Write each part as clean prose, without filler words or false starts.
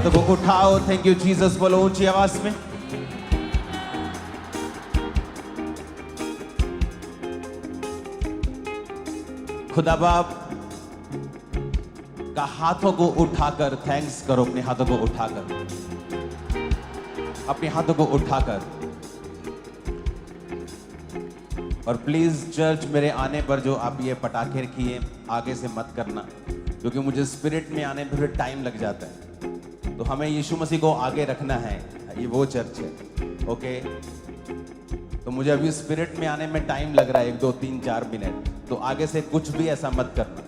हाथों को उठाओ। थैंक यू जीसस बोलो ऊंची आवाज में। खुदा बाप का हाथों को उठाकर थैंक्स करो। अपने हाथों को उठाकर, अपने हाथों को उठाकर। और प्लीज चर्च मेरे आने पर जो आप ये पटाखे किए आगे से मत करना, क्योंकि मुझे स्पिरिट में आने में फिर टाइम लग जाता है। तो हमें यीशु मसीह को आगे रखना है। ये वो चर्च है, ओके। तो मुझे अभी स्पिरिट में आने में टाइम लग रहा है, 1 2 3 4 मिनट। तो आगे से कुछ भी ऐसा मत करना।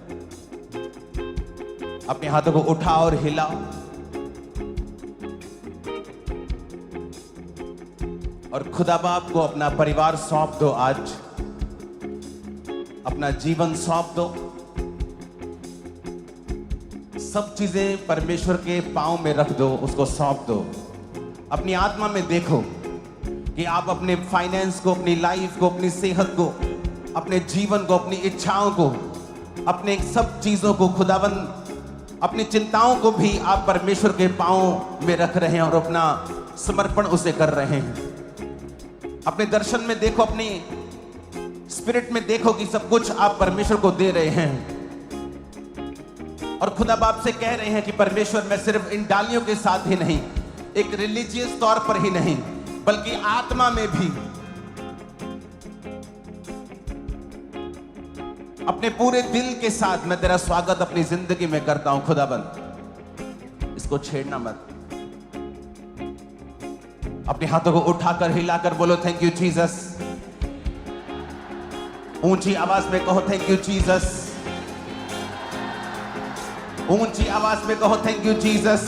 अपने हाथों को उठाओ और हिलाओ और खुदा बाप को अपना परिवार सौंप दो। आज अपना जीवन सौंप दो। सब चीजें परमेश्वर के पांव में रख दो, उसको सौंप दो। अपनी आत्मा में देखो कि आप अपने फाइनेंस को, अपनी लाइफ को, अपनी सेहत को, अपने जीवन को, अपनी इच्छाओं को, अपने सब चीजों को, खुदाबंद अपनी चिंताओं को भी आप परमेश्वर के पांव में रख रहे हैं और अपना समर्पण उसे कर रहे हैं। अपने दर्शन में देखो, अपनी स्पिरिट में देखो कि सब कुछ आप परमेश्वर को दे रहे हैं और खुदा बाप से कह रहे हैं कि परमेश्वर, मैं सिर्फ इन डालियों के साथ ही नहीं, एक रिलीजियस तौर पर ही नहीं, बल्कि आत्मा में भी अपने पूरे दिल के साथ मैं तेरा स्वागत अपनी जिंदगी में करता हूं। खुदाबंद इसको छेड़ना मत। अपने हाथों को उठाकर हिलाकर बोलो थैंक यू जीसस। ऊंची आवाज में कहो थैंक यू जीसस। ऊंची आवाज में कहो थैंक यू जीसस।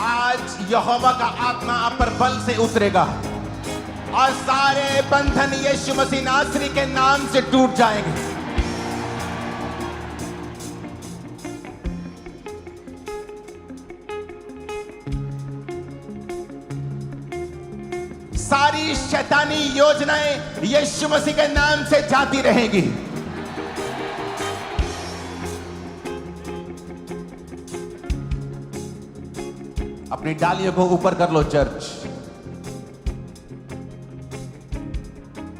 आज यहोवा का आत्मा आप पर बल से उतरेगा और सारे बंधन यीशु मसीह नासरी के नाम से टूट जाएंगे। सारी शैतानी योजनाएं यीशु मसीह के नाम से जाती रहेंगी। अपनी डालियों को ऊपर कर लो चर्च।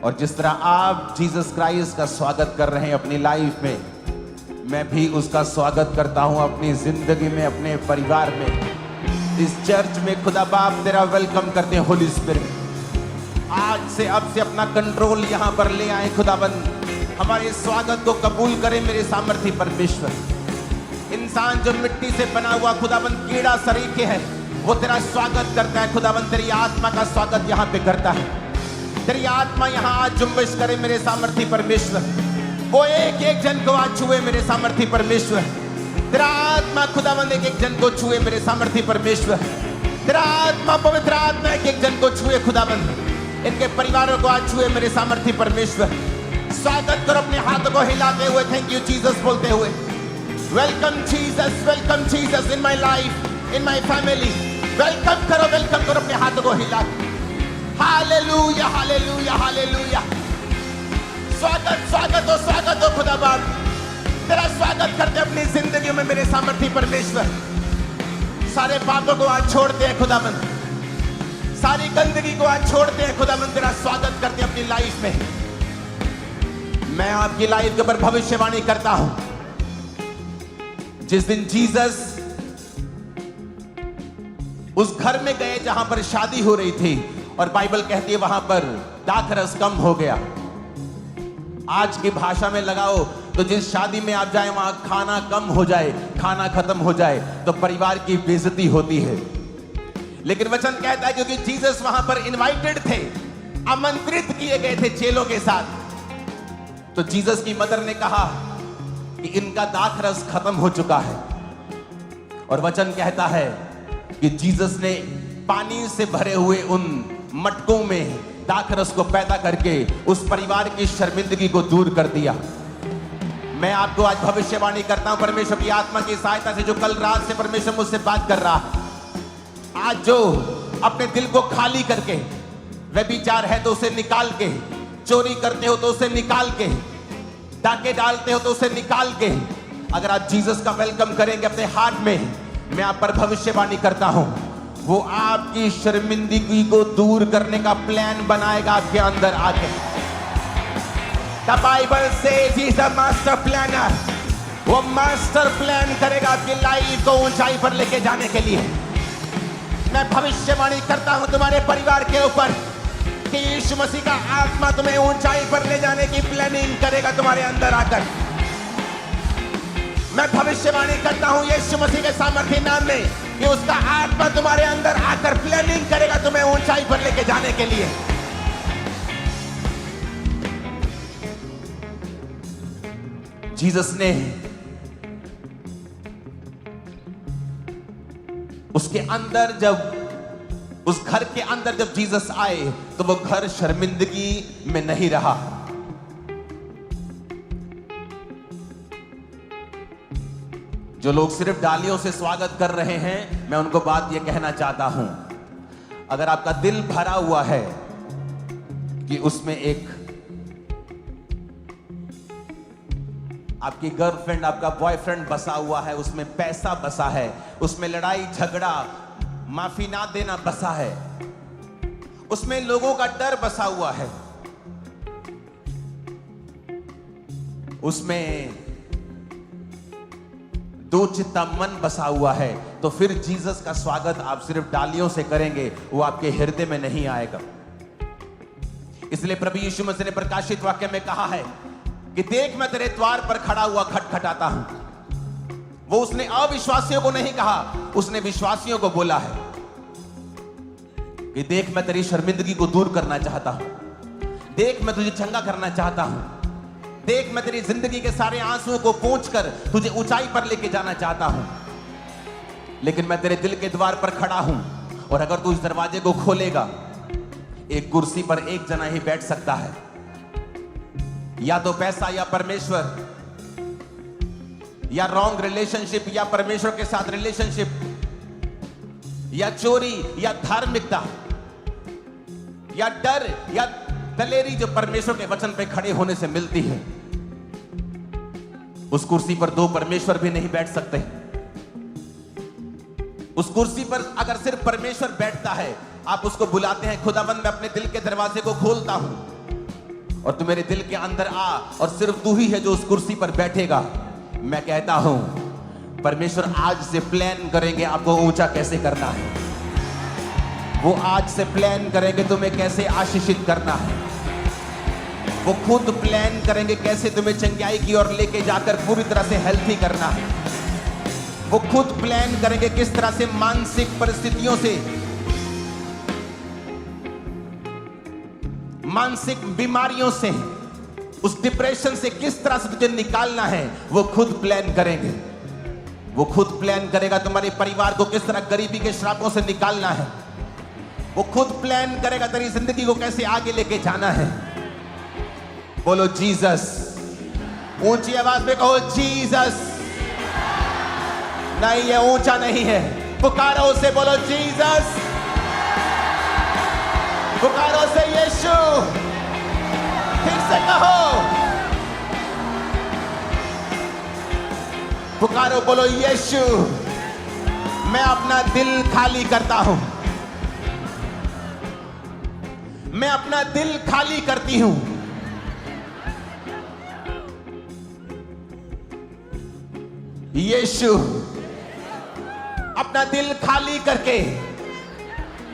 और जिस तरह आप जीसस क्राइस्ट का स्वागत कर रहे हैं अपनी लाइफ में, मैं भी उसका स्वागत करता हूं अपनी जिंदगी में, अपने परिवार में, इस चर्च में। खुदा बाप तेरा वेलकम करते हैं होली स्पिरिट। आज से अब से अपना कंट्रोल यहां पर ले आए खुदाबंद। हमारे स्वागत को कबूल करें मेरे सामर्थी परमेश्वर। इंसान जो मिट्टी से बना हुआ खुदाबंद कीड़ा शरीर के है, वो तेरा स्वागत करता है खुदाबंद। तेरी आत्मा का स्वागत यहां पे करता है। तेरी आत्मा यहां आज जुम्बिश करे मेरे सामर्थी परमेश्वर। वो एक एक जन को आज छुए मेरे सामर्थी परमेश्वर। तेरा आत्मा खुदाबंद एक एक जन को छुए मेरे सामर्थी परमेश्वर। तेरा आत्मा, पवित्र आत्मा एक एक जन को छुए खुदाबंद। इनके परिवारों को आज छुए मेरे सामर्थी परमेश्वर। स्वागत करो अपने हाथों को हिलाते हुए थैंक यू जीसस बोलते हुए। Welcome Jesus in my life, in my family. Welcome करो अपने हाथों को हिला। Hallelujah hallelujah hallelujah. स्वागत हो खुदा बाप। तेरा स्वागत करते अपनी जिंदगी में मेरे सामर्थी परमेश्वर। सारे पापों को आज छोड़ते हैं खुदाबंद। सारी गंदगी को आज छोड़ते हैं खुदाबंद। तेरा स्वागत करते हैं अपनी लाइफ में। मैं आपकी लाइफ के ऊपर भविष्यवाणी करता हूं। जिस दिन जीसस उस घर में गए जहां पर शादी हो रही थी और बाइबल कहती है वहां पर दाखरस कम हो गया। आज की भाषा में लगाओ तो जिस शादी में आप जाए वहां खाना कम हो जाए, खाना खत्म हो जाए तो परिवार की बेइज्जती होती है। लेकिन वचन कहता है क्योंकि जीसस वहां पर इनवाइटेड थे, आमंत्रित किए गए थे चेलों के साथ, तो जीसस की मदर ने कहा कि इनका दाखरस खत्म हो चुका है। और वचन कहता है कि जीसस ने पानी से भरे हुए उन मटकों में दाखरस को पैदा करके उस परिवार की शर्मिंदगी को दूर कर दिया। मैं आपको आज भविष्यवाणी करता हूं परमेश्वर की आत्मा की सहायता से, जो कल रात से परमेश्वर मुझसे बात कर रहा है। आज जो अपने दिल को खाली करके व्यभिचार है तो उसे निकाल के, चोरी करते हो तो उसे निकाल के, डाके डालते हो तो उसे निकाल के, अगर आप जीसस का वेलकम करेंगे अपने हार्ट में, मैं आप पर भविष्यवाणी करता हूं, वो आपकी शर्मिंदगी को दूर करने का प्लान बनाएगा आपके अंदर आके। The Bible says he is a master planner। वो मास्टर प्लान करेगा आपकी लाइफ को ऊंचाई पर लेके जाने के लिए। मैं भविष्यवाणी करता हूं तुम्हारे परिवार के ऊपर कि यीशु मसीह का आत्मा तुम्हें ऊंचाई पर ले जाने की प्लानिंग करेगा तुम्हारे अंदर आकर। मैं भविष्यवाणी करता हूं यीशु मसीह के सामर्थी नाम में कि उसका आत्मा तुम्हारे अंदर आकर प्लानिंग करेगा तुम्हें ऊंचाई पर लेके जाने के लिए। जीसस ने उसके अंदर, जब उस घर के अंदर जब जीसस आए तो वो घर शर्मिंदगी में नहीं रहा। जो लोग सिर्फ डालियों से स्वागत कर रहे हैं, मैं उनको बात यह कहना चाहता हूं, अगर आपका दिल भरा हुआ है कि उसमें एक आपकी गर्लफ्रेंड, आपका बॉयफ्रेंड बसा हुआ है, उसमें पैसा बसा है, उसमें लड़ाई झगड़ा, माफी ना देना बसा है, उसमें लोगों का डर बसा हुआ है, उसमें दो चित्ता मन बसा हुआ है, तो फिर जीसस का स्वागत आप सिर्फ डालियों से करेंगे, वो आपके हृदय में नहीं आएगा। इसलिए प्रभु यीशु मसीह ने प्रकाशित वाक्य में कहा है कि देख मैं तेरे द्वार पर खड़ा हुआ खटखटाता हूं। वो उसने अविश्वासियों को नहीं कहा, उसने विश्वासियों को बोला है कि देख मैं तेरी शर्मिंदगी को दूर करना चाहता हूं, देख मैं तुझे चंगा करना चाहता हूं, देख मैं तेरी जिंदगी के सारे आंसुओं को पोंछकर तुझे ऊंचाई पर लेके जाना चाहता हूं। लेकिन मैं तेरे दिल के द्वार पर खड़ा हूं, और अगर तू इस दरवाजे को खोलेगा, एक कुर्सी पर एक जना ही बैठ सकता है, या तो पैसा या परमेश्वर, या रॉन्ग रिलेशनशिप या परमेश्वर के साथ रिलेशनशिप, या चोरी या धार्मिकता, या डर या दलेरी जो परमेश्वर के वचन पे खड़े होने से मिलती है। उस कुर्सी पर दो परमेश्वर भी नहीं बैठ सकते। उस कुर्सी पर अगर सिर्फ परमेश्वर बैठता है, आप उसको बुलाते हैं, खुदाबंद मैं अपने दिल के दरवाजे को खोलता हूं और तू मेरे दिल के अंदर आ, और सिर्फ तू ही है जो उस कुर्सी पर बैठेगा। मैं कहता हूं परमेश्वर आज से प्लान करेंगे आपको ऊंचा कैसे करना है। वो आज से प्लान करेंगे तुम्हें कैसे आशीषित करना है। वो खुद प्लान करेंगे कैसे तुम्हें चंगाई की ओर लेके जाकर पूरी तरह से हेल्थी करना है। वो खुद प्लान करेंगे किस तरह से मानसिक परिस्थितियों से, मानसिक बीमारियों से, उस डिप्रेशन से किस तरह से तुझे निकालना है। वो खुद प्लान करेंगे। वो खुद प्लान करेगा तुम्हारे परिवार को किस तरह गरीबी के श्रापों से निकालना है। वो खुद प्लान करेगा तेरी जिंदगी को कैसे आगे लेके जाना है। बोलो जीसस, ऊंची आवाज में कहो जीसस। नहीं, ये ऊंचा नहीं है, पुकारो उसे, बोलो जीसस, पुकारो से यीशु, फिर से कहो, पुकारो, बोलो यीशु, मैं अपना दिल खाली करता हूं, मैं अपना दिल खाली करती हूं। यीशु, अपना दिल खाली करके,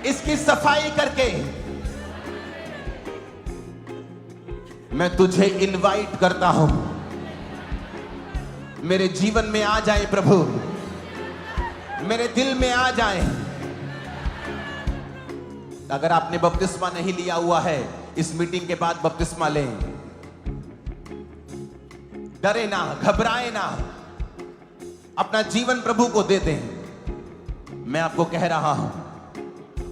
इसकी सफाई करके मैं तुझे इनवाइट करता हूं, मेरे जीवन में आ जाए प्रभु, मेरे दिल में आ जाए। अगर आपने बपतिस्मा नहीं लिया हुआ है, इस मीटिंग के बाद बपतिस्मा लें। डरे ना, घबराए ना, अपना जीवन प्रभु को दे दें। मैं आपको कह रहा हूं,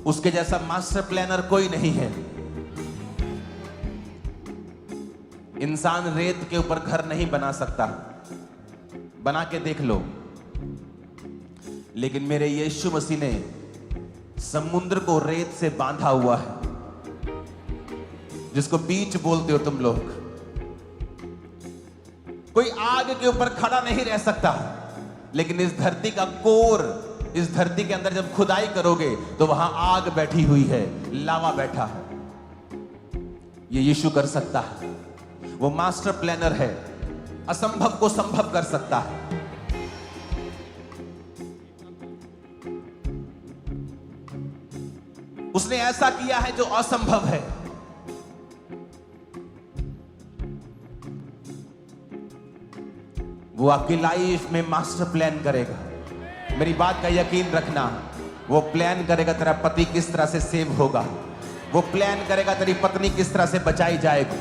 उसके जैसा मास्टर प्लानर कोई नहीं है। इंसान रेत के ऊपर घर नहीं बना सकता, बना के देख लो। लेकिन मेरे यीशु मसीह ने समुद्र को रेत से बांधा हुआ है, जिसको बीच बोलते हो तुम लोग। कोई आग के ऊपर खड़ा नहीं रह सकता, लेकिन इस धरती का कोर, इस धरती के अंदर जब खुदाई करोगे तो वहां आग बैठी हुई है, लावा बैठा है। ये यीशु कर सकता है। वो मास्टर प्लानर है, असंभव को संभव कर सकता है। उसने ऐसा किया है जो असंभव है। वो आपकी लाइफ में मास्टर प्लान करेगा। मेरी बात का यकीन रखना, वो प्लान करेगा तेरा पति किस तरह से सेव होगा, वो प्लान करेगा तेरी पत्नी किस तरह से बचाई जाएगी,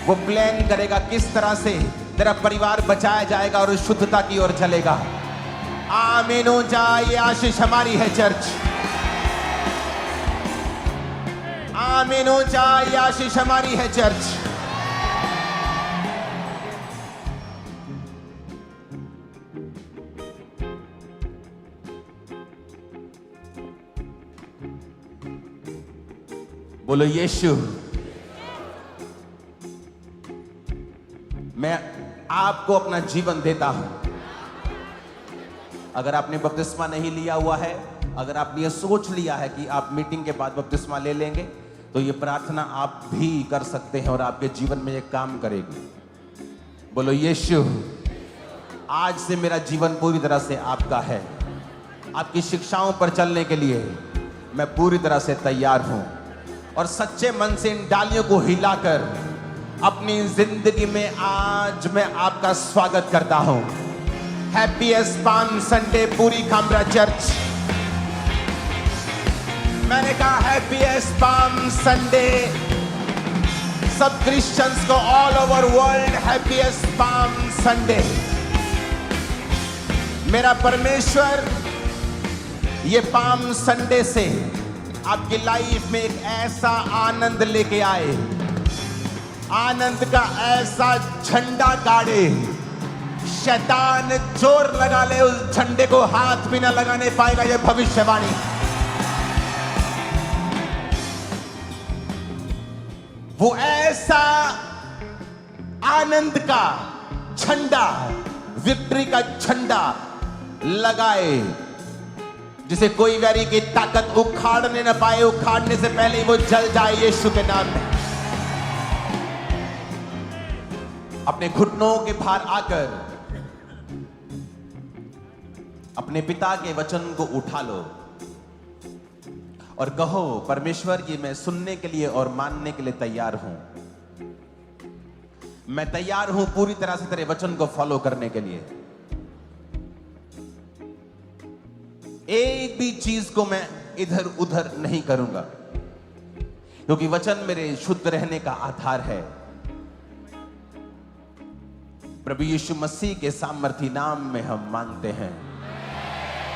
वो प्लान करेगा किस तरह से तेरा परिवार बचाया जाएगा और शुद्धता की ओर चलेगा। आमीन हो जाए। ये आशीष हमारी है चर्च। आमीन हो जाए। ये आशीष हमारी है चर्च। बोलो यीशु। मैं आपको अपना जीवन देता हूं। अगर आपने बपतिस्मा नहीं लिया हुआ है, अगर आपने ये सोच लिया है कि आप मीटिंग के बाद बपतिस्मा ले लेंगे, तो ये प्रार्थना आप भी कर सकते हैं और आपके जीवन में ये काम करेगी। बोलो यीशु, आज से मेरा जीवन पूरी तरह से आपका है। आपकी शिक्षाओं पर चलने के लिए मैं पूरी तरह से तैयार हूं और सच्चे मन से इन डालियों को हिलाकर अपनी जिंदगी में आज मैं आपका स्वागत करता हूं। हैप्पीएस्ट पाम संडे पूरी खामरा चर्च। मैंने कहा हैप्पीएस्ट पाम संडे। सब क्रिश्चियंस को all over world happiest palm Sunday. मेरा परमेश्वर ये पाम संडे से आपकी लाइफ में एक ऐसा आनंद लेके आए, आनंद का ऐसा झंडा गाड़े, शैतान जोर लगा ले उस झंडे को हाथ भी ना लगाने पाएगा। यह भविष्यवाणी। वो ऐसा आनंद का झंडा, विक्ट्री का झंडा लगाए जिसे कोई वैरी की ताकत उखाड़ने न पाए। उखाड़ने से पहले ही वो जल जाए यीशु के नाम में। अपने घुटनों के भार आकर अपने पिता के वचन को उठा लो और कहो, परमेश्वर ये मैं सुनने के लिए और मानने के लिए तैयार हूं। मैं तैयार हूं पूरी तरह से तेरे वचन को फॉलो करने के लिए। एक भी चीज को मैं इधर उधर नहीं करूंगा, क्योंकि वचन मेरे शुद्ध रहने का आधार है। प्रभु यीशु मसीह के सामर्थी नाम में हम मांगते हैं।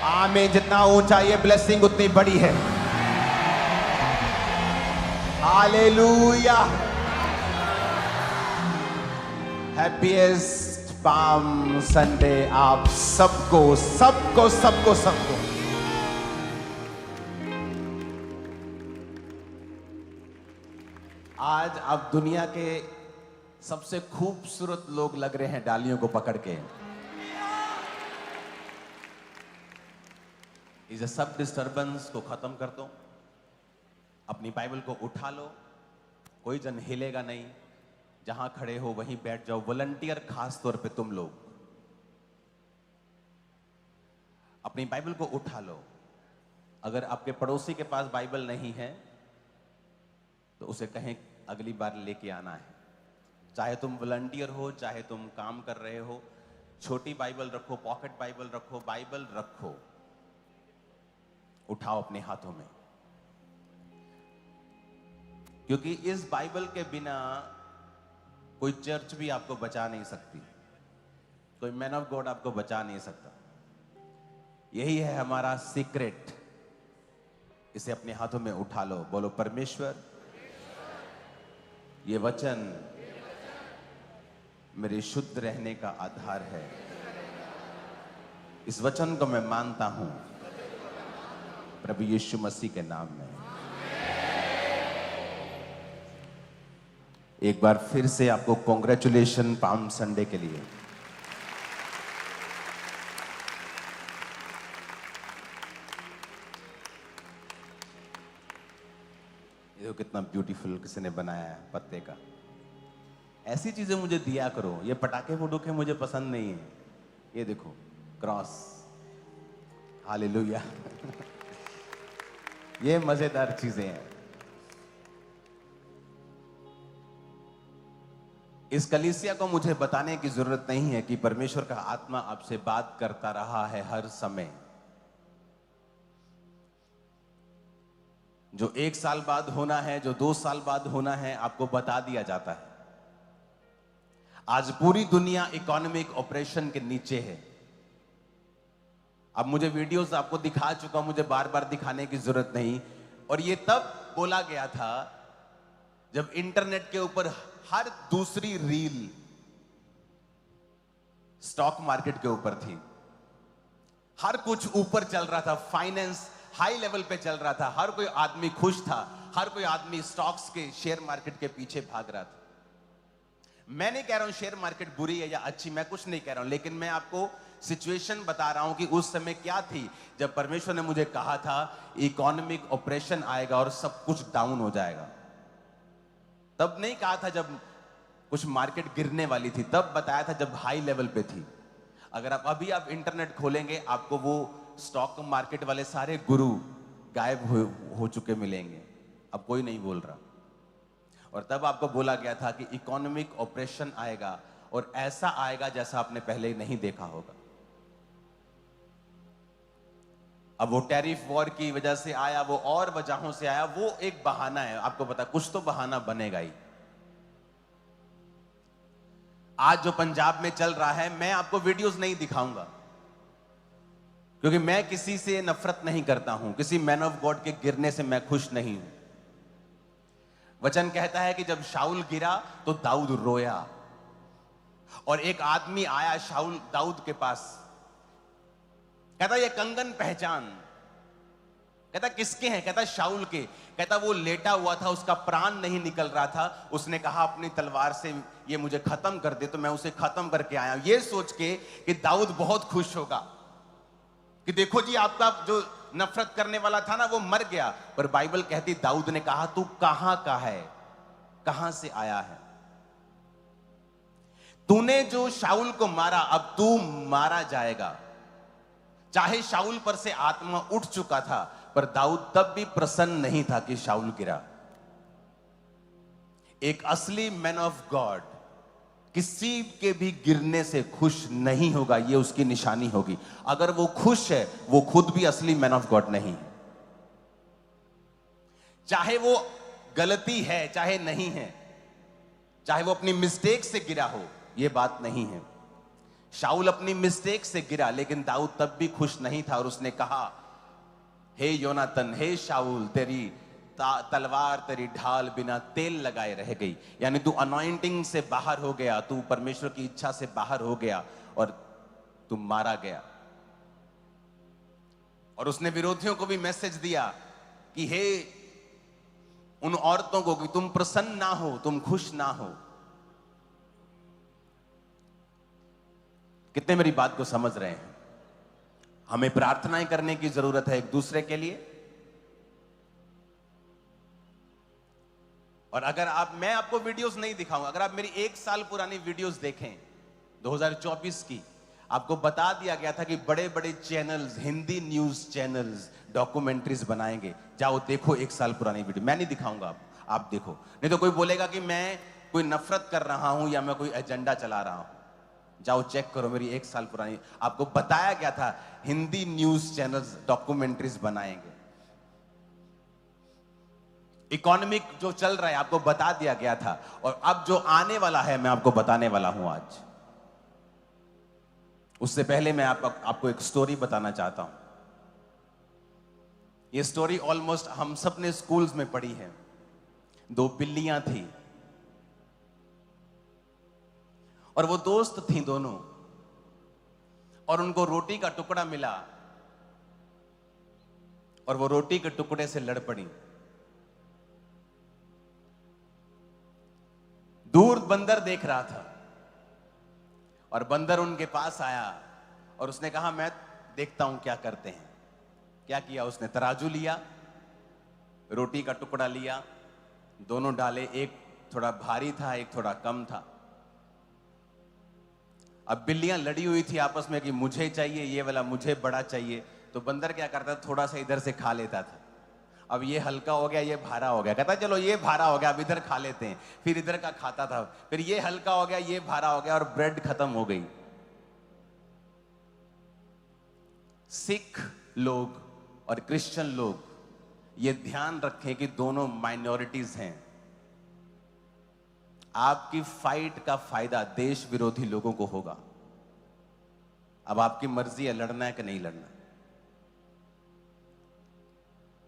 आमीन। जितना ऊंचा ये ब्लेसिंग उतनी बड़ी है। हालेलुया। हैप्पीएस्ट पाम संडे आप सबको सबको सबको सबको। आज आप दुनिया के सबसे खूबसूरत लोग लग रहे हैं डालियों को पकड़ के। इस सब डिस्टर्बेंस को खत्म कर दो। अपनी बाइबल को उठा लो। कोई जन हिलेगा नहीं। जहां खड़े हो वहीं बैठ जाओ। वॉलंटियर खास तौर पे तुम लोग अपनी बाइबल को उठा लो। अगर आपके पड़ोसी के पास बाइबल नहीं है तो उसे कहें अगली बार लेके आना है। चाहे तुम वॉलंटियर हो, चाहे तुम काम कर रहे हो, छोटी बाइबल रखो, पॉकेट बाइबल रखो, बाइबल रखो, उठाओ अपने हाथों में। क्योंकि इस बाइबल के बिना कोई चर्च भी आपको बचा नहीं सकती, कोई मैन ऑफ गॉड आपको बचा नहीं सकता। यही है हमारा सीक्रेट। इसे अपने हाथों में उठा लो। बोलो, परमेश्वर ये वचन मेरे शुद्ध रहने का आधार है। इस वचन को मैं मानता हूं प्रभु यीशु मसीह के नाम में। एक बार फिर से आपको कॉन्ग्रेचुलेशन पाम संडे के लिए। ये तो कितना ब्यूटीफुल किसी ने बनाया है पत्ते का। ऐसी चीजें मुझे दिया करो, ये पटाखे फुटूखे मुझे पसंद नहीं है। ये देखो क्रॉस, हालेलुया। ये मजेदार चीजें हैं। इस कलीसिया को मुझे बताने की जरूरत नहीं है कि परमेश्वर का आत्मा आपसे बात करता रहा है हर समय। जो 1 साल बाद होना है, जो 2 साल बाद होना है, आपको बता दिया जाता है। आज पूरी दुनिया इकोनॉमिक ऑपरेशन के नीचे है। अब मुझे वीडियोस आपको दिखा चुका, मुझे बार बार दिखाने की जरूरत नहीं। और ये तब बोला गया था जब इंटरनेट के ऊपर हर दूसरी रील स्टॉक मार्केट के ऊपर थी। हर कुछ ऊपर चल रहा था, फाइनेंस हाई लेवल पे चल रहा था, हर कोई आदमी खुश था, हर कोई आदमी स्टॉक्स के, शेयर मार्केट के पीछे भाग रहा था। मैं नहीं कह रहा हूं शेयर मार्केट बुरी है या अच्छी, मैं कुछ नहीं कह रहा हूं, लेकिन मैं आपको सिचुएशन बता रहा हूं कि उस समय क्या थी जब परमेश्वर ने मुझे कहा था इकोनॉमिक ऑपरेशन आएगा और सब कुछ डाउन हो जाएगा। तब नहीं कहा था जब कुछ मार्केट गिरने वाली थी, तब बताया था जब हाई लेवल पे थी। अगर आप इंटरनेट खोलेंगे, आपको वो स्टॉक मार्केट वाले सारे गुरु गायब हो चुके मिलेंगे। अब कोई नहीं बोल रहा। और तब आपको बोला गया था कि इकोनॉमिक ऑपरेशन आएगा और ऐसा आएगा जैसा आपने पहले नहीं देखा होगा। अब वो टैरिफ वॉर की वजह से आया, वो और वजहों से आया, वो एक बहाना है। आपको पता कुछ तो बहाना बनेगा ही। आज जो पंजाब में चल रहा है, मैं आपको वीडियोस नहीं दिखाऊंगा क्योंकि मैं किसी से नफरत नहीं करता हूं, किसी मैन ऑफ गॉड के गिरने से मैं खुश नहीं हूं। वचन कहता है कि जब शाऊल गिरा तो दाऊद रोया, और एक आदमी आया शाऊल दाऊद के पास, कहता ये कंगन पहचान। कहता किसके हैं? कहता शाऊल के। कहता वो लेटा हुआ था, उसका प्राण नहीं निकल रहा था, उसने कहा अपनी तलवार से ये मुझे खत्म कर दे, तो मैं उसे खत्म करके आया। ये सोच के कि दाऊद बहुत खुश होगा कि देखो जी आपका जो नफरत करने वाला था ना वो मर गया। पर बाइबल कहती दाऊद ने कहा तू कहां का है, कहां से आया है? तूने जो शाऊल को मारा, अब तू मारा जाएगा। चाहे शाऊल पर से आत्मा उठ चुका था, पर दाऊद तब भी प्रसन्न नहीं था कि शाऊल गिरा। एक असली मैन ऑफ गॉड किसी के भी गिरने से खुश नहीं होगा, यह उसकी निशानी होगी। अगर वो खुश है, वो खुद भी असली मैन ऑफ गॉड नहीं है। चाहे वो गलती है चाहे नहीं है, चाहे वो अपनी मिस्टेक से गिरा हो, यह बात नहीं है। शाऊल अपनी मिस्टेक से गिरा, लेकिन दाऊद तब भी खुश नहीं था और उसने कहा हे योनातन, हे शाऊल, तेरी तलवार, तेरी ढाल बिना तेल लगाए रह गई। यानी तू अनॉइंटिंग से बाहर हो गया, तू परमेश्वर की इच्छा से बाहर हो गया और तू मारा गया। और उसने विरोधियों को भी मैसेज दिया कि हे उन औरतों को कि तुम प्रसन्न ना हो, तुम खुश ना हो। कितने मेरी बात को समझ रहे हैं? हमें प्रार्थनाएं करने की जरूरत है एक दूसरे के लिए। और अगर मैं आपको वीडियोस नहीं दिखाऊंगा, अगर आप मेरी 1 साल पुरानी वीडियोस देखें 2024 की, आपको बता दिया गया था कि बड़े बड़े channels, Hindi news channels documentaries बनाएंगे। जाओ देखो 1 साल पुरानी वीडियो, मैं नहीं दिखाऊंगा, आप देखो। नहीं तो कोई बोलेगा कि मैं कोई नफरत कर रहा हूं या मैं कोई एजेंडा चला रहा हूं। जाओ चेक करो मेरी 1 साल पुरानी, आपको बताया गया था हिंदी न्यूज चैनल्स डॉक्यूमेंट्रीज बनाएंगे। इकोनॉमिक जो चल रहा है आपको बता दिया गया था, और अब जो आने वाला है मैं आपको बताने वाला हूं आज। उससे पहले मैं आपको एक स्टोरी बताना चाहता हूं। ये स्टोरी ऑलमोस्ट हम सब ने स्कूल्स में पढ़ी है। 2 बिल्लियां थी और वो दोस्त थी दोनों, और उनको रोटी का टुकड़ा मिला और वो रोटी के टुकड़े से लड़ पड़ी। बंदर देख रहा था और बंदर उनके पास आया और उसने कहा मैं देखता हूं क्या करते हैं। क्या किया उसने? तराजू लिया, रोटी का टुकड़ा लिया, दोनों डाले, एक थोड़ा भारी था एक थोड़ा कम था। अब बिल्लियां लड़ी हुई थी आपस में कि मुझे चाहिए ये वाला, मुझे बड़ा चाहिए। तो बंदर क्या करता था, थोड़ा सा इधर से खा लेता था। अब ये हल्का हो गया, ये भारा हो गया, कहता चलो ये भारा हो गया अब इधर खा लेते हैं। फिर इधर का खाता था, फिर ये हल्का हो गया, ये भारा हो गया और ब्रेड खत्म हो गई। सिख लोग और क्रिश्चियन लोग ये ध्यान रखें कि दोनों माइनॉरिटीज हैं। आपकी फाइट का फायदा देश विरोधी लोगों को होगा। अब आपकी मर्जी है लड़ना है कि नहीं लड़ना।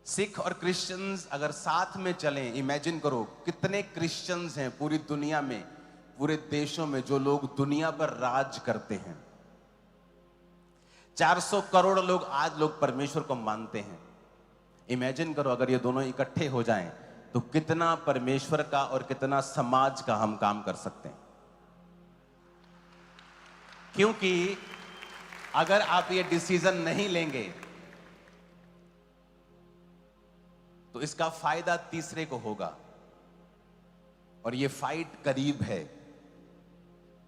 सिख और क्रिश्चियंस अगर साथ में चलें, इमेजिन करो कितने क्रिश्चियंस हैं पूरी दुनिया में, पूरे देशों में, जो लोग दुनिया पर राज करते हैं। 400 करोड़ लोग आज लोग परमेश्वर को मानते हैं। इमेजिन करो अगर ये दोनों इकट्ठे हो जाएं तो कितना परमेश्वर का और कितना समाज का हम काम कर सकते हैं। क्योंकि अगर आप ये डिसीजन नहीं लेंगे तो इसका फायदा तीसरे को होगा और ये फाइट करीब है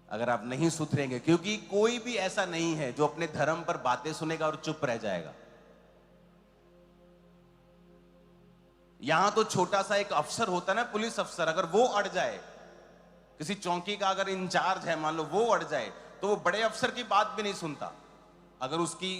अगर आप नहीं सुधरेंगे। क्योंकि कोई भी ऐसा नहीं है जो अपने धर्म पर बातें सुनेगा और चुप रह जाएगा। यहां तो छोटा सा एक अफसर होता है ना, पुलिस अफसर, अगर वो अड़ जाए, किसी चौकी का अगर इंचार्ज है मान लो, वो अड़ जाए तो वो बड़े अफसर की बात भी नहीं सुनता। अगर उसकी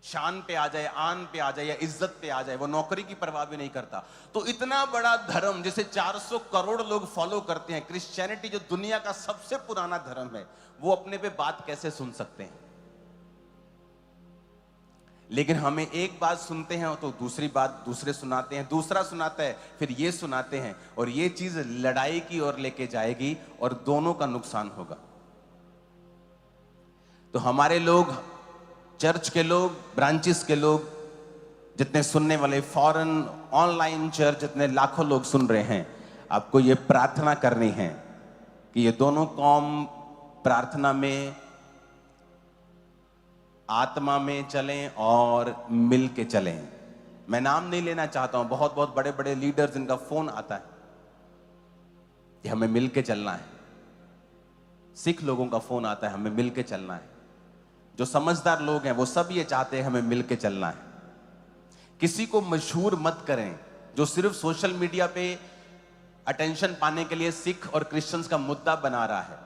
शान पे आ जाए, आन पे आ जाए या इज्जत पे आ जाए, वो नौकरी की परवाह भी नहीं करता। तो इतना बड़ा धर्म जिसे 400 करोड़ लोग फॉलो करते हैं, क्रिश्चियनिटी जो दुनिया का सबसे पुराना धर्म है, वो अपने पे बात कैसे सुन सकते हैं? लेकिन हमें एक बात सुनते हैं तो दूसरी बात दूसरे सुनाते हैं, दूसरा सुनाता है, फिर ये सुनाते हैं, और ये चीज लड़ाई की ओर लेके जाएगी और दोनों का नुकसान होगा। तो हमारे लोग, चर्च के लोग, ब्रांचेस के लोग, जितने सुनने वाले, फॉरेन ऑनलाइन चर्च जितने लाखों लोग सुन रहे हैं, आपको ये प्रार्थना करनी है कि ये दोनों कौम प्रार्थना में, आत्मा में चलें और मिल के चलें। मैं नाम नहीं लेना चाहता हूं, बहुत बहुत बड़े बड़े लीडर्स जिनका फोन आता है कि हमें मिल के चलना है। सिख लोगों का फोन आता है हमें मिल के चलना है। जो समझदार लोग हैं वो सब ये चाहते हैं हमें मिल के चलना है। किसी को मशहूर मत करें जो सिर्फ सोशल मीडिया पे अटेंशन पाने के लिए सिख और क्रिश्चियंस का मुद्दा बना रहा है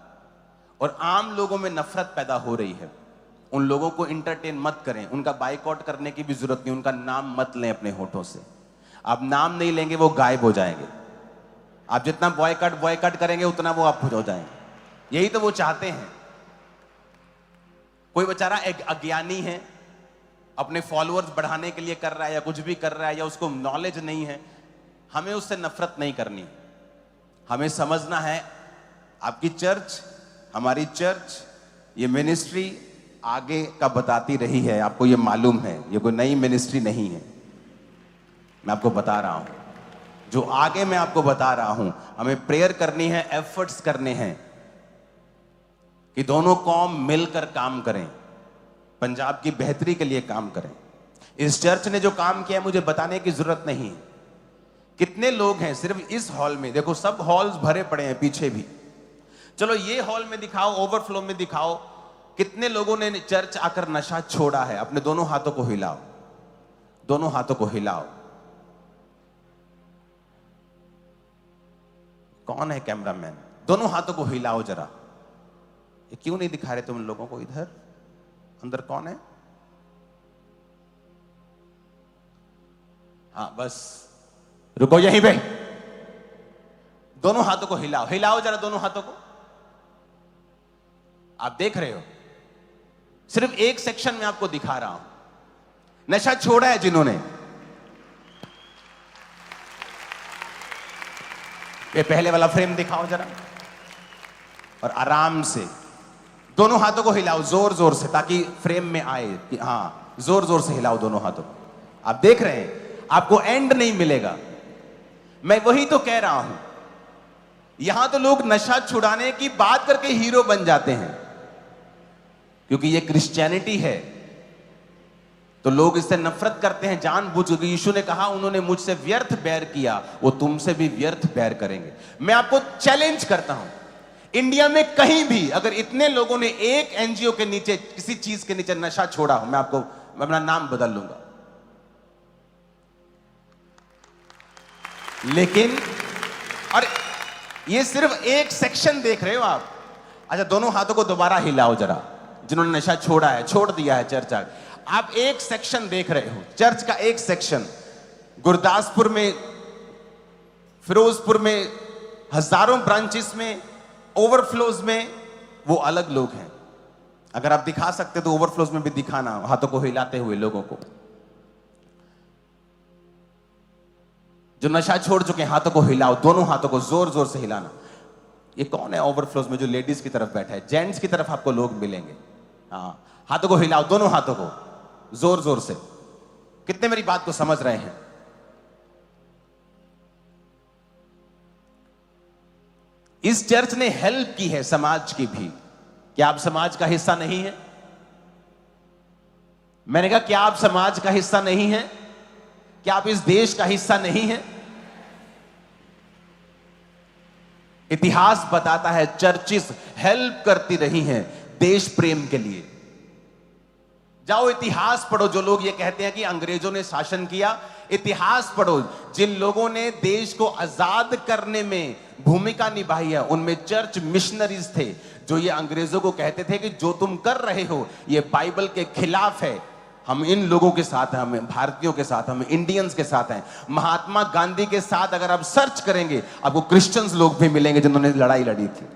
और आम लोगों में नफरत पैदा हो रही है। उन लोगों को इंटरटेन मत करें, उनका बाइकआउट करने की भी जरूरत नहीं, उनका नाम मत लें अपने होठों से। आप नाम नहीं लेंगे वो गायब हो जाएंगे। आप जितना बॉयकॉट करेंगे उतना वो आप हो जाएंगे। यही तो वो चाहते हैं। कोई बेचारा एक अज्ञानी है, अपने फॉलोअर्स बढ़ाने के लिए कर रहा है या कुछ भी कर रहा है, या उसको नॉलेज नहीं है, हमें उससे नफरत नहीं करनी। हमें समझना है आपकी चर्च, हमारी चर्च, ये मिनिस्ट्री आगे का बताती रही है, आपको ये मालूम है, ये कोई नई मिनिस्ट्री नहीं है। मैं आपको बता रहा हूं, जो आगे मैं आपको बता रहा हूं, हमें प्रेयर करनी है, एफर्ट्स करने हैं कि दोनों कौम मिलकर काम करें, पंजाब की बेहतरी के लिए काम करें। इस चर्च ने जो काम किया है मुझे बताने की जरूरत नहीं है। कितने लोग हैं सिर्फ इस हॉल में, देखो सब हॉल्स भरे पड़े हैं, पीछे भी। चलो ये हॉल में दिखाओ, ओवरफ्लो में दिखाओ, कितने लोगों ने चर्च आकर नशा छोड़ा है। अपने दोनों हाथों को हिलाओ, दोनों हाथों को हिलाओ। कौन है कैमरामैन? दोनों हाथों को हिलाओ जरा। ये क्यों नहीं दिखा रहे तुम लोगों को? इधर अंदर कौन है? हाँ बस रुको यहीं पे। दोनों हाथों को हिलाओ, हिलाओ जरा दोनों हाथों को। आप देख रहे हो, सिर्फ एक सेक्शन में आपको दिखा रहा हूं। नशा छोड़ा है जिन्होंने, ये पहले वाला फ्रेम दिखाओ जरा, और आराम से दोनों हाथों को हिलाओ जोर जोर से, ताकि फ्रेम में आए कि हाँ, जोर जोर से हिलाओ दोनों हाथों को। आप देख रहे हैं, आपको एंड नहीं मिलेगा। मैं वही तो कह रहा हूं यहां तो लोग नशा छुड़ाने की बात करके हीरो बन जाते हैं, क्योंकि ये क्रिश्चियनिटी है। तो लोग इससे नफरत करते हैं जानबूझ के। यीशु ने कहा उन्होंने मुझसे व्यर्थ बैर किया, वो तुमसे भी व्यर्थ बैर करेंगे। मैं आपको चैलेंज करता हूं, इंडिया में कहीं भी अगर इतने लोगों ने एक एनजीओ के नीचे, किसी चीज के नीचे नशा छोड़ा हो, मैं अपना नाम बदल लूंगा। लेकिन और ये सिर्फ एक सेक्शन देख रहे हो आप। अच्छा, दोनों हाथों को दोबारा हिलाओ जरा, जिन्होंने नशा छोड़ा है, छोड़ दिया है चर्च। आप एक सेक्शन देख रहे हो, चर्च का एक सेक्शन। गुरदासपुर में, फिरोजपुर में, हजारों ब्रांचेस में, ओवरफ्लोज में वो अलग लोग हैं। अगर आप दिखा सकते तो ओवरफ्लोज में भी दिखाना, हाथों को हिलाते हुए लोगों को। जो नशा छोड़ चुके हैं हाथों को हिलाओ, दोनों हाथों को जोर जोर से हिलाना। ये कौन है ओवरफ्लोज में जो लेडीज की तरफ बैठा है? जेंट्स की तरफ आपको लोग मिलेंगे। हाँ, हाथों को हिलाओ, दोनों हाथों को जोर जोर से। कितने मेरी बात को समझ रहे हैं? इस चर्च ने हेल्प की है समाज की भी। क्या आप समाज का हिस्सा नहीं है? मैंने कहा क्या आप समाज का हिस्सा नहीं है? क्या आप इस देश का हिस्सा नहीं है? इतिहास बताता है चर्चिस हेल्प करती रही हैं देश प्रेम के लिए। जाओ इतिहास पढ़ो। जो लोग ये कहते हैं कि अंग्रेजों ने शासन किया, इतिहास पढ़ो। जिन लोगों ने देश को आजाद करने में भूमिका निभाई है, उनमें चर्च मिशनरीज थे, जो ये अंग्रेजों को कहते थे कि जो तुम कर रहे हो ये बाइबल के खिलाफ है। हम इन लोगों के साथ हैं, हम भारतीयों के साथ, हम इंडियंस के साथ हैं। महात्मा गांधी के साथ अगर आप सर्च करेंगे आपको क्रिश्चियंस लोग भी मिलेंगे जिन्होंने लड़ाई लड़ी थी।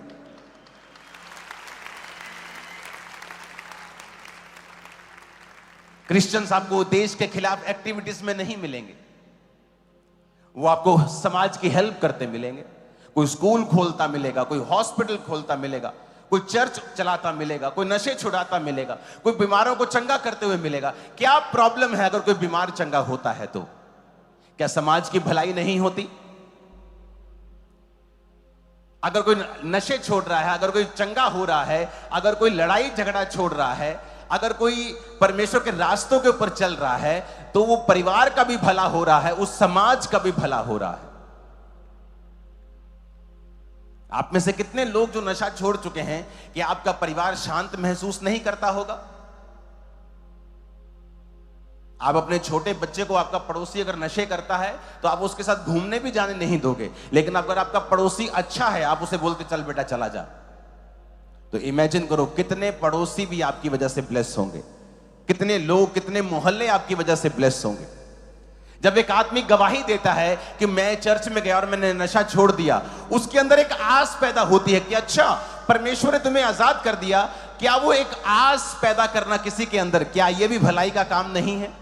क्रिश्चियंस आपको देश के खिलाफ एक्टिविटीज में नहीं मिलेंगे, वो आपको समाज की हेल्प करते मिलेंगे। कोई स्कूल खोलता मिलेगा, कोई हॉस्पिटल खोलता मिलेगा, कोई चर्च चलाता मिलेगा, कोई नशे छुड़ाता मिलेगा, कोई बीमारों को चंगा करते हुए मिलेगा। क्या प्रॉब्लम है अगर कोई बीमार चंगा होता है तो? क्या समाज की भलाई नहीं होती? अगर कोई नशे छोड़ रहा है, अगर कोई चंगा हो रहा है, अगर कोई लड़ाई झगड़ा छोड़ रहा है, अगर कोई परमेश्वर के रास्तों के ऊपर चल रहा है, तो वो परिवार का भी भला हो रहा है, उस समाज का भी भला हो रहा है। आप में से कितने लोग जो नशा छोड़ चुके हैं कि आपका परिवार शांत महसूस नहीं करता होगा? आप अपने छोटे बच्चे को, आपका पड़ोसी अगर नशे करता है तो आप उसके साथ घूमने भी जाने नहीं दोगे, लेकिन अगर आपका पड़ोसी अच्छा है आप उसे बोलते चल बेटा चला जा। तो इमेजिन करो कितने पड़ोसी भी आपकी वजह से ब्लेस होंगे, कितने लोग, कितने मोहल्ले आपकी वजह से ब्लेस होंगे। जब एक आदमी गवाही देता है कि मैं चर्च में गया और मैंने नशा छोड़ दिया, उसके अंदर एक आस पैदा होती है कि अच्छा परमेश्वर ने तुम्हें आजाद कर दिया। क्या वो एक आस पैदा करना किसी के अंदर, क्या ये भी भलाई का काम नहीं है?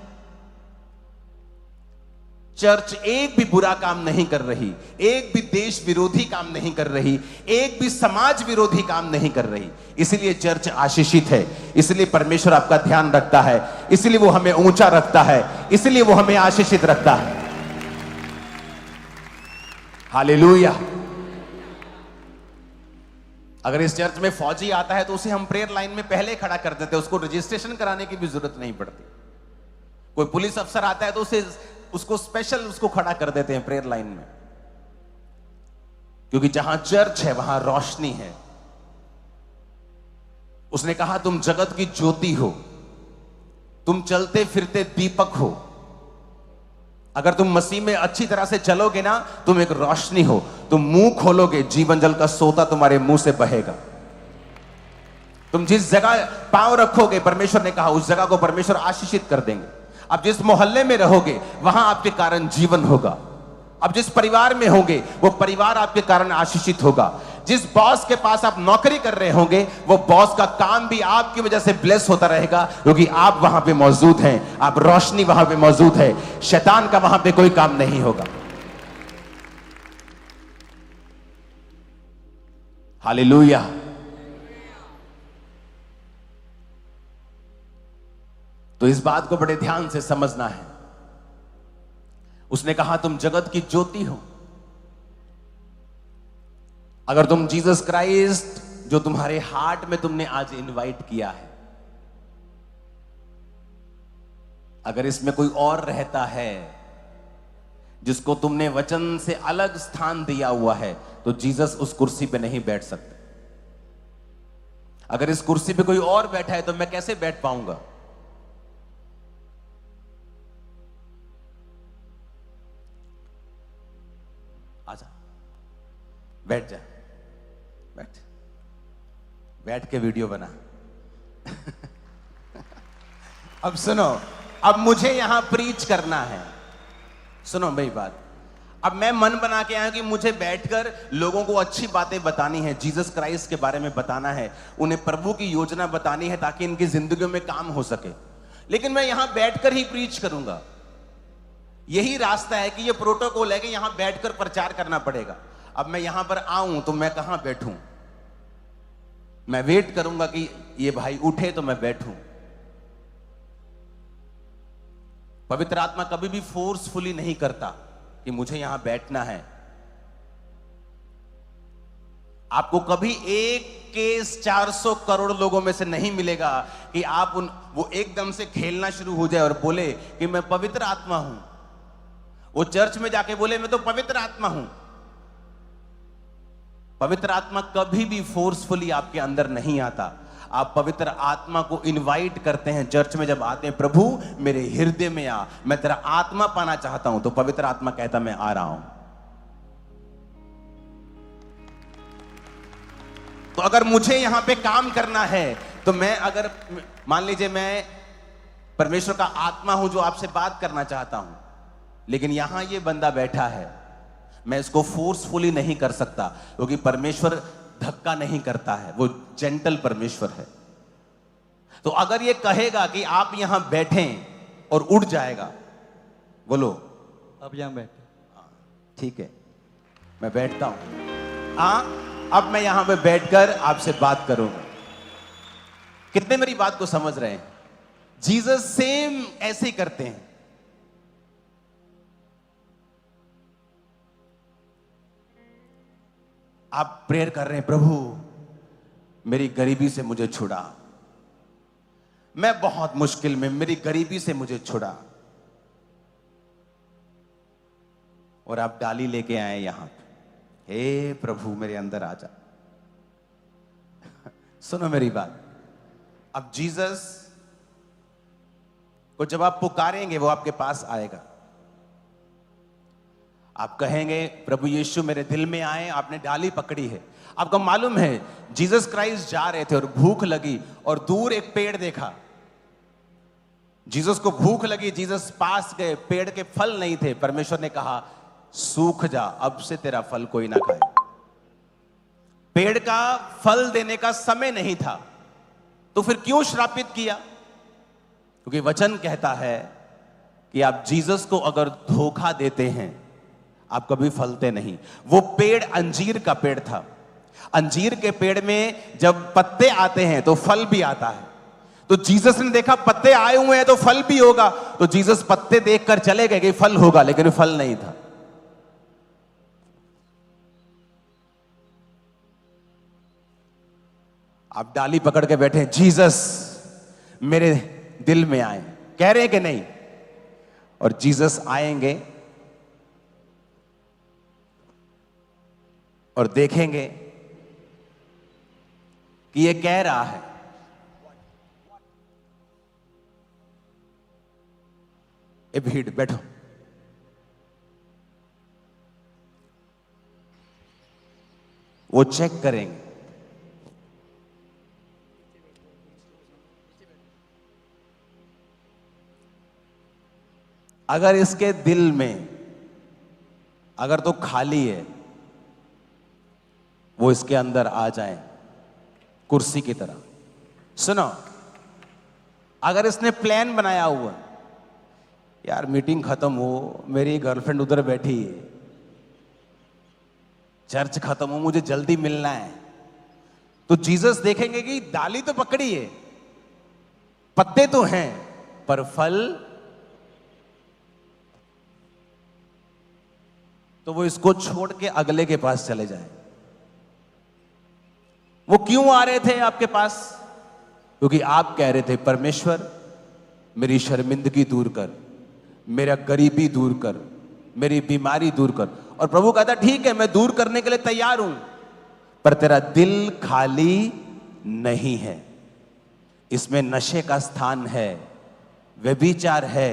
चर्च एक भी बुरा काम नहीं कर रही, एक भी देश विरोधी काम नहीं कर रही, एक भी समाज विरोधी काम नहीं कर रही। इसलिए चर्च आशीषित है, इसलिए परमेश्वर आपका ध्यान रखता है, इसलिए वो हमें ऊंचा रखता है, इसलिए वो हमें आशीषित रखता है। हालेलुया। अगर इस चर्च में फौजी आता है तो उसे हम प्रेयर लाइन में पहले खड़ा कर देते हैं, उसको रजिस्ट्रेशन कराने की भी जरूरत नहीं पड़ती। कोई पुलिस अफसर आता है तो उसको स्पेशल उसको खड़ा कर देते हैं प्रेयर लाइन में, क्योंकि जहां चर्च है वहां रोशनी है। उसने कहा तुम जगत की ज्योति हो, तुम चलते फिरते दीपक हो। अगर तुम मसीह में अच्छी तरह से चलोगे ना, तुम एक रोशनी हो। तुम मुंह खोलोगे, जीवन जल का सोता तुम्हारे मुंह से बहेगा। तुम जिस जगह पांव रखोगे, परमेश्वर ने कहा उस जगह को परमेश्वर आशीषित कर देंगे। अब जिस मोहल्ले में रहोगे वहां आपके कारण जीवन होगा। अब जिस परिवार में होंगे वो परिवार आपके कारण आशीषित होगा। जिस बॉस के पास आप नौकरी कर रहे होंगे वो बॉस का काम भी आपकी वजह से ब्लेस होता रहेगा, क्योंकि आप वहां पे मौजूद हैं, आप रोशनी वहां पे मौजूद है। शैतान का वहां पे कोई काम नहीं होगा। हालेलुया। तो इस बात को बड़े ध्यान से समझना है। उसने कहा तुम जगत की ज्योति हो। अगर तुम जीसस क्राइस्ट जो तुम्हारे हार्ट में तुमने आज इनवाइट किया है, अगर इसमें कोई और रहता है जिसको तुमने वचन से अलग स्थान दिया हुआ है, तो जीसस उस कुर्सी पे नहीं बैठ सकते। अगर इस कुर्सी पे कोई और बैठा है तो मैं कैसे बैठ पाऊंगा? आजा, बैठ जा, बैठ, बैठ के वीडियो बना। अब सुनो, अब मुझे यहां प्रीच करना है। सुनो मेरी बात, अब मैं मन बना के आया कि मुझे बैठकर लोगों को अच्छी बातें बतानी है, जीसस क्राइस्ट के बारे में बताना है, उन्हें प्रभु की योजना बतानी है ताकि इनकी जिंदगियों में काम हो सके। लेकिन मैं यहां बैठकर ही प्रीच करूंगा। यही रास्ता है कि ये प्रोटोकॉल है कि यहां बैठकर प्रचार करना पड़ेगा। अब मैं यहां पर आऊं तो मैं कहां बैठूं? मैं वेट करूंगा कि ये भाई उठे तो मैं बैठूं। पवित्र आत्मा कभी भी फोर्सफुली नहीं करता कि मुझे यहां बैठना है। आपको कभी एक केस 400 करोड़ लोगों में से नहीं मिलेगा कि आप वो एकदम से खेलना शुरू हो जाए और बोले कि मैं पवित्र आत्मा हूं। वो चर्च में जाके बोले मैं तो पवित्र आत्मा हूं। पवित्र आत्मा कभी भी फोर्सफुली आपके अंदर नहीं आता। आप पवित्र आत्मा को इनवाइट करते हैं। चर्च में जब आते हैं, प्रभु मेरे हृदय में आ, मैं तेरा आत्मा पाना चाहता हूं, तो पवित्र आत्मा कहता मैं आ रहा हूं। तो अगर मुझे यहां पे काम करना है तो मैं, अगर मान लीजिए मैं परमेश्वर का आत्मा हूं जो आपसे बात करना चाहता हूं, लेकिन यहां ये बंदा बैठा है, मैं इसको फोर्सफुली नहीं कर सकता क्योंकि परमेश्वर धक्का नहीं करता है, वो जेंटल परमेश्वर है। तो अगर ये कहेगा कि आप यहां बैठें और उड़ जाएगा, बोलो अब यहां बैठे, ठीक है मैं बैठता हूं। हाँ, अब मैं यहां पे बैठकर आपसे बात करूंगा। कितने मेरी बात को समझ रहे हैं? जीसस सेम ऐसे ही करते हैं। आप प्रेयर कर रहे हैं, प्रभु मेरी गरीबी से मुझे छुड़ा, मैं बहुत मुश्किल में, मेरी गरीबी से मुझे छुड़ा। और आप डाली लेके आए यहां पे, हे प्रभु मेरे अंदर आ जा। सुनो मेरी बात, अब जीसस को जब आप पुकारेंगे वो आपके पास आएगा। आप कहेंगे प्रभु यीशु मेरे दिल में आए, आपने डाली पकड़ी है। आपको मालूम है जीसस क्राइस्ट जा रहे थे और भूख लगी और दूर एक पेड़ देखा। जीसस को भूख लगी, जीसस पास गए, पेड़ के फल नहीं थे। परमेश्वर ने कहा सूख जा, अब से तेरा फल कोई ना खाए। पेड़ का फल देने का समय नहीं था, तो फिर क्यों श्रापित किया? क्योंकि वचन कहता है कि आप जीसस को अगर धोखा देते हैं आप कभी फलते नहीं। वो पेड़ अंजीर का पेड़ था। अंजीर के पेड़ में जब पत्ते आते हैं तो फल भी आता है। तो जीसस ने देखा पत्ते आए हुए हैं तो फल भी होगा, तो जीसस पत्ते देखकर चले गए कि फल होगा, लेकिन फल नहीं था। आप डाली पकड़ के बैठे, जीसस मेरे दिल में आए, कह रहे हैं कि नहीं? और जीसस आएंगे और देखेंगे कि ये कह रहा है ए भीड़ बैठो। वो चेक करेंगे, अगर इसके दिल में अगर तो खाली है, वो इसके अंदर आ जाए कुर्सी की तरह। सुनो, अगर इसने प्लान बनाया हुआ, यार मीटिंग खत्म हो, मेरी गर्लफ्रेंड उधर बैठी है, चर्च खत्म हो, मुझे जल्दी मिलना है, तो जीसस देखेंगे कि डाली तो पकड़ी है, पत्ते तो हैं, पर फल, तो वो इसको छोड़ के अगले के पास चले जाए। वो क्यों आ रहे थे आपके पास? क्योंकि आप कह रहे थे, परमेश्वर मेरी शर्मिंदगी दूर कर, मेरा गरीबी दूर कर, मेरी बीमारी दूर कर। और प्रभु कहता, ठीक है, मैं दूर करने के लिए तैयार हूं, पर तेरा दिल खाली नहीं है। इसमें नशे का स्थान है, व्यभिचार है,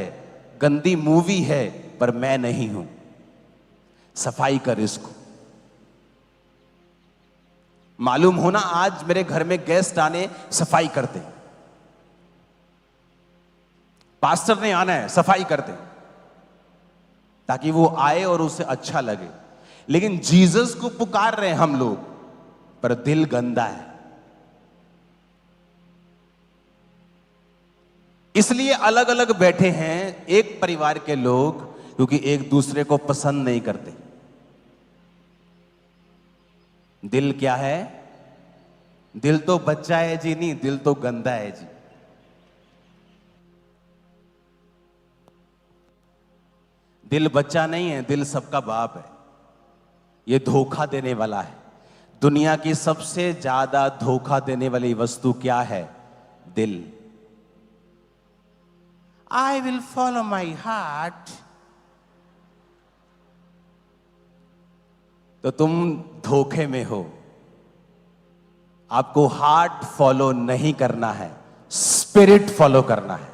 गंदी मूवी है, पर मैं नहीं हूं। सफाई कर इसको। मालूम हो ना, आज मेरे घर में गेस्ट आने, सफाई करते, पास्टर ने आना है, सफाई करते, ताकि वो आए और उसे अच्छा लगे। लेकिन जीसस को पुकार रहे हैं हम लोग, पर दिल गंदा है। इसलिए अलग अलग बैठे हैं एक परिवार के लोग, क्योंकि एक दूसरे को पसंद नहीं करते। दिल क्या है? दिल तो बच्चा है जी, नहीं, दिल तो गंदा है जी। दिल बच्चा नहीं है, दिल सबका बाप है। ये धोखा देने वाला है। दुनिया की सबसे ज्यादा धोखा देने वाली वस्तु क्या है? दिल। I will follow my heart। तो तुम धोखे में हो। आपको हार्ट फॉलो नहीं करना है, स्पिरिट फॉलो करना है।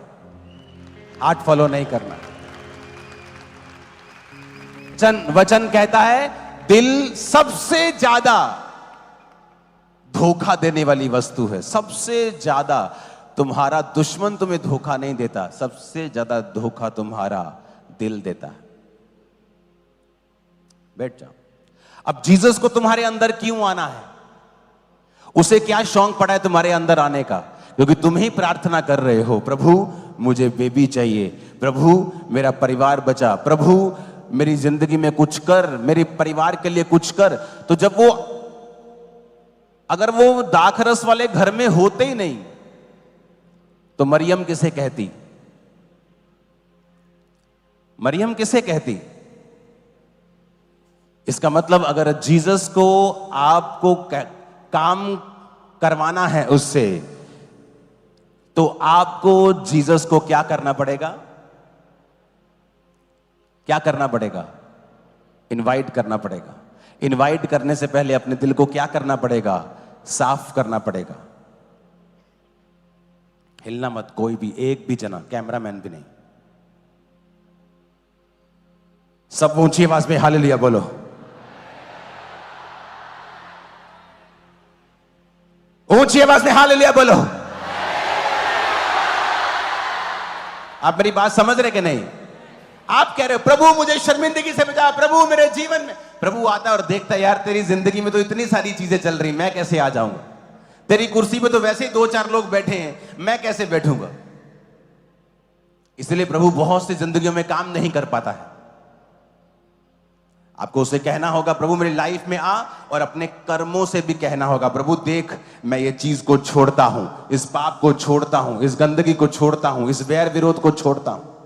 हार्ट फॉलो नहीं करना है। वचन कहता है, दिल सबसे ज्यादा धोखा देने वाली वस्तु है। सबसे ज्यादा। तुम्हारा दुश्मन तुम्हें धोखा नहीं देता, सबसे ज्यादा धोखा तुम्हारा दिल देता है। बैठ जाओ। अब जीसस को तुम्हारे अंदर क्यों आना है? उसे क्या शौक पड़ा है तुम्हारे अंदर आने का? क्योंकि तुम ही प्रार्थना कर रहे हो, प्रभु मुझे बेबी चाहिए, प्रभु मेरा परिवार बचा, प्रभु मेरी जिंदगी में कुछ कर, मेरे परिवार के लिए कुछ कर। तो जब वो, अगर वो दाखरस वाले घर में होते ही नहीं, तो मरियम किसे कहती? मरियम किसे कहती? इसका मतलब अगर जीसस को आपको काम करवाना है उससे, तो आपको जीसस को क्या करना पड़ेगा? क्या करना पड़ेगा? इनवाइट करना पड़ेगा। इनवाइट करने से पहले अपने दिल को क्या करना पड़ेगा? साफ करना पड़ेगा। हिलना मत, कोई भी, एक भी जना, कैमरामैन भी नहीं। सब ऊंची आवाज में हालेलुया बोलो। ऊंची आवाज में हालेलुया बोलो। आप मेरी बात समझ रहे कि नहीं? आप कह रहे हो, प्रभु मुझे शर्मिंदगी से बचा, प्रभु मेरे जीवन में। प्रभु आता है और देखता है, यार तेरी जिंदगी में तो इतनी सारी चीजें चल रही, मैं कैसे आ जाऊंगा? तेरी कुर्सी पे तो वैसे ही 2-4 लोग बैठे हैं, मैं कैसे बैठूंगा? इसलिए प्रभु बहुत सी जिंदगियों में काम नहीं कर पाता है। आपको उसे कहना होगा, प्रभु मेरी लाइफ में आ, और अपने कर्मों से भी कहना होगा, प्रभु देख मैं ये चीज को छोड़ता हूं, इस पाप को छोड़ता हूं, इस गंदगी को छोड़ता हूं, इस वैर विरोध को छोड़ता हूं।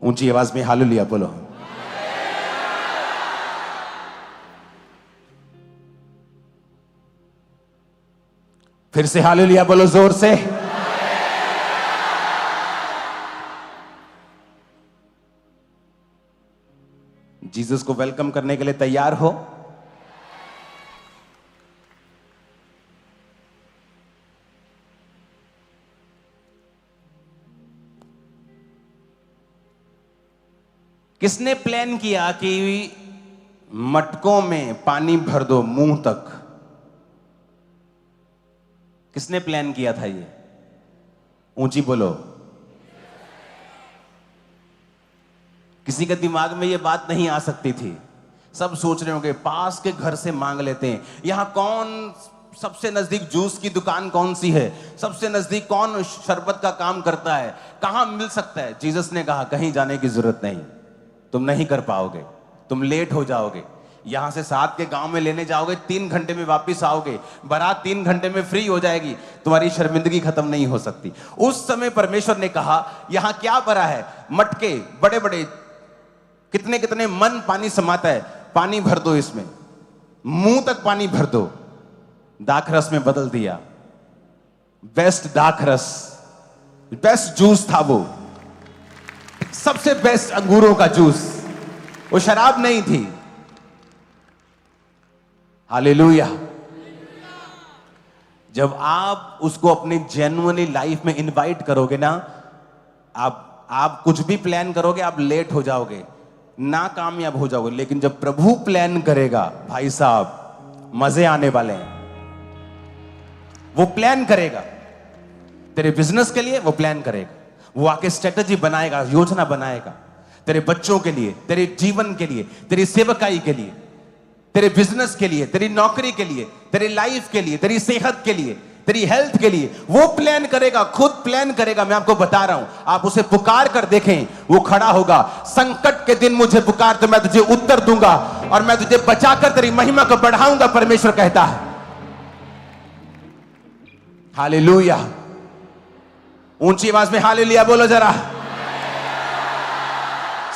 ऊंची आवाज में हालेलुया बोलो। फिर से हालेलुया बोलो जोर से। जीसस को वेलकम करने के लिए तैयार हो? किसने प्लान किया कि मटकों में पानी भर दो मुंह तक? किसने प्लान किया था ये? ऊंची बोलो। किसी के दिमाग में ये बात नहीं आ सकती थी। सब सोच रहे होंगे पास के घर से मांग लेते हैं। यहां कौन सबसे नजदीक जूस की दुकान कौन सी है? सबसे नजदीक कौन शरबत का काम करता है? कहां मिल सकता है? जीसस ने कहा कहीं जाने की जरूरत नहीं, तुम नहीं कर पाओगे, तुम लेट हो जाओगे। यहां से साथ के गांव में लेने जाओगे, 3 घंटे में वापस आओगे, बारात 3 घंटे में फ्री हो जाएगी, तुम्हारी शर्मिंदगी खत्म नहीं हो सकती। उस समय परमेश्वर ने कहा यहां क्या भरा है? मटके बड़े बड़े, कितने कितने मन पानी समाता है, पानी भर दो इसमें, मुंह तक पानी भर दो, दाखरस में बदल दिया। बेस्ट दाखरस, बेस्ट जूस था वो, सबसे बेस्ट अंगूरों का जूस, वो शराब नहीं थी। हालेलुया। जब आप उसको अपनी जेन्युइनली लाइफ में इनवाइट करोगे ना, आप कुछ भी प्लान करोगे, आप लेट हो जाओगे, ना कामयाब हो जाओगे। लेकिन जब प्रभु प्लान करेगा, भाई साहब मजे आने वाले हैं। वो प्लान करेगा तेरे बिजनेस के लिए, वो प्लान करेगा, वो आके स्ट्रेटजी बनाएगा, योजना बनाएगा तेरे बच्चों के लिए, तेरे जीवन के लिए, तेरी सेवकाई के लिए, तेरे बिजनेस के लिए, तेरी नौकरी के लिए, तेरी लाइफ के लिए, तेरी सेहत के लिए, तेरी हेल्थ के लिए। वो प्लान करेगा, खुद प्लान करेगा। मैं आपको बता रहा हूं, आप उसे पुकार कर देखें, वो खड़ा होगा। संकट के दिन मुझे पुकार तो मैं तुझे उत्तर दूंगा और मैं तुझे बचाकर तेरी महिमा को बढ़ाऊंगा, परमेश्वर कहता है। हालेलुया। ऊंची आवाज में हालेलुया बोलो जरा।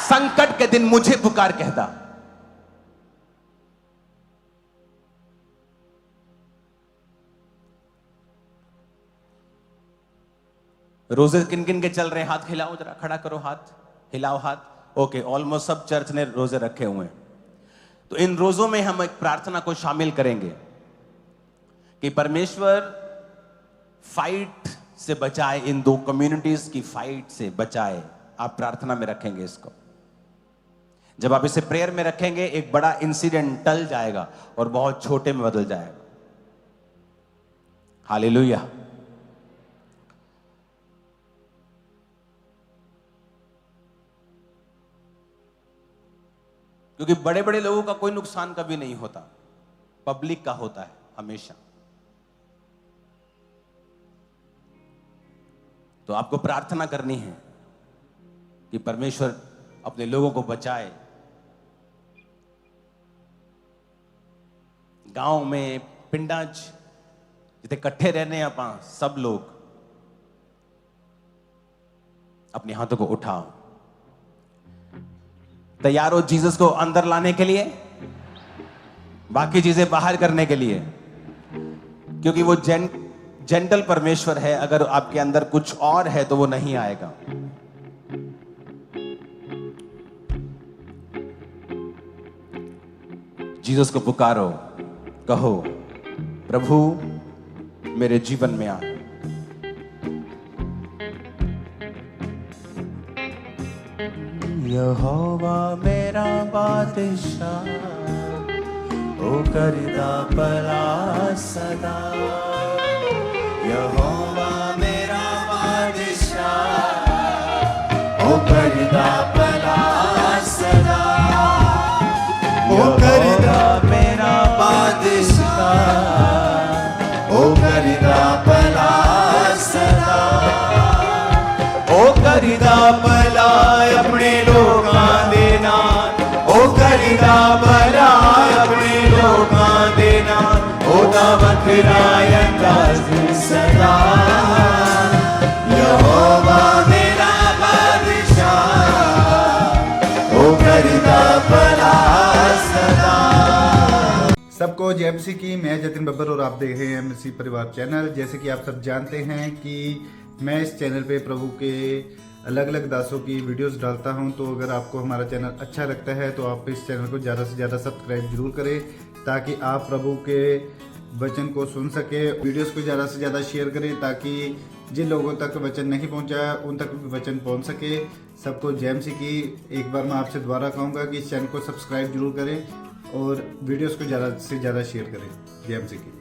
संकट के दिन मुझे पुकार कहता। रोजे किन किन के चल रहे हैं? हाथ हिलाओ जरा, खड़ा करो हाथ, हिलाओ हाथ। ओके, ऑलमोस्ट सब चर्च ने रोजे रखे हुए हैं। तो इन रोजों में हम एक प्रार्थना को शामिल करेंगे कि परमेश्वर फाइट से बचाए, इन दो कम्युनिटीज की फाइट से बचाए। आप प्रार्थना में रखेंगे इसको। जब आप इसे प्रेयर में रखेंगे, एक बड़ा इंसिडेंट टल जाएगा और बहुत छोटे में बदल जाएगा। हालेलुया। क्योंकि बड़े बड़े लोगों का कोई नुकसान कभी नहीं होता, पब्लिक का होता है हमेशा। तो आपको प्रार्थना करनी है कि परमेश्वर अपने लोगों को बचाए। गांव में पिंडा जिथे इकट्ठे रहने आप सब लोग अपने हाथों को उठाओ। तैयार हो जीसस को अंदर लाने के लिए, बाकी चीजें बाहर करने के लिए? क्योंकि वो जेंटल परमेश्वर है। अगर आपके अंदर कुछ और है तो वो नहीं आएगा। जीसस को पुकारो, कहो प्रभु मेरे जीवन में आ। यहोवा मेरा बादशाह, ओ करदा भला सदा। यहोवा मेरा बादशाह, ओ करदा भला सदा। ओ करदा मेरा बादशाह, ओ करदा भला सदा। ओ करदा भला अपने लोकां दे नाल, ओ करदा भला अपने लोकां दे नाल। ओदा वखरा अंदाज़ सदा। यहोवा मेरा बादशाह, ओ करदा भला सदा। सबको जय मसीह की। मैं जतिन बब्बर और आप देख रहे हैं मसीह परिवार चैनल। जैसे कि आप सब जानते हैं कि मैं इस चैनल पे प्रभु के अलग अलग दासों की वीडियोस डालता हूं। तो अगर आपको हमारा चैनल अच्छा लगता है तो आप इस चैनल को ज़्यादा से ज़्यादा सब्सक्राइब जरूर करें, ताकि आप प्रभु के वचन को सुन सके। वीडियोस को ज़्यादा से ज़्यादा शेयर करें ताकि जिन लोगों तक वचन नहीं पहुंचा उन तक भी वचन पहुंच सके। सबको जय मसीह की। एक बार मैं आपसे दोबारा कहूँगा कि इस चैनल को सब्सक्राइब जरूर करें और वीडियोस को ज़्यादा से ज़्यादा शेयर करें। जय मसीह की।